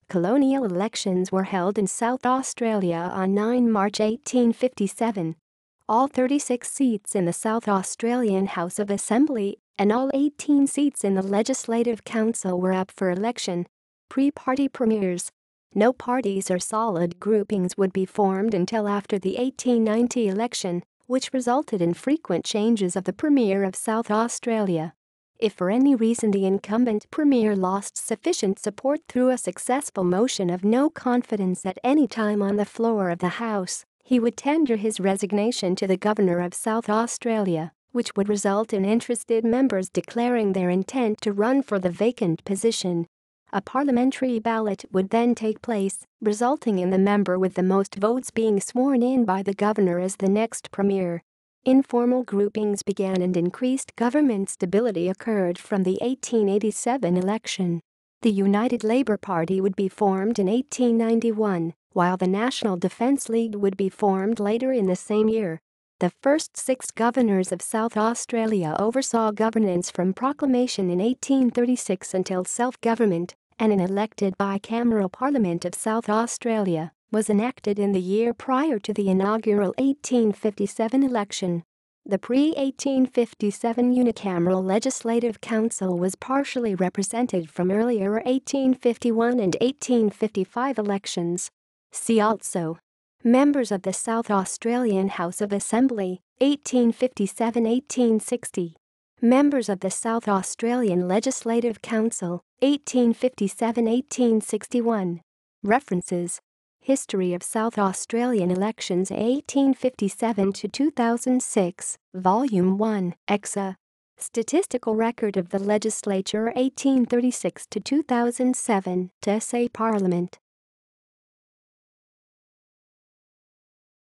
Colonial elections were held in South Australia on 9 March 1857. All 36 seats in the South Australian House of Assembly and all 18 seats in the Legislative Council were up for election. Pre-party premiers. No parties or solid groupings would be formed until after the 1890 election, which resulted in frequent changes of the Premier of South Australia. If for any reason the incumbent Premier lost sufficient support through a successful motion of no confidence at any time on the floor of the House, he would tender his resignation to the Governor of South Australia, which would result in interested members declaring their intent to run for the vacant position. A parliamentary ballot would then take place, resulting in the member with the most votes being sworn in by the Governor as the next Premier. Informal groupings began and increased government stability occurred from the 1887 election. The United Labour Party would be formed in 1891, while the National Defence League would be formed later in the same year. The first 6 governors of South Australia oversaw governance from proclamation in 1836 until self-government, and an elected bicameral Parliament of South Australia was enacted in the year prior to the inaugural 1857 election. The pre-1857 unicameral Legislative Council was partially represented from earlier 1851 and 1855 elections. See also: Members of the South Australian House of Assembly, 1857-1860. Members of the South Australian Legislative Council, 1857-1861. References: History of South Australian Elections 1857 to 2006, Volume 1, Exa. Statistical Record of the Legislature 1836 to 2007, SA Parliament.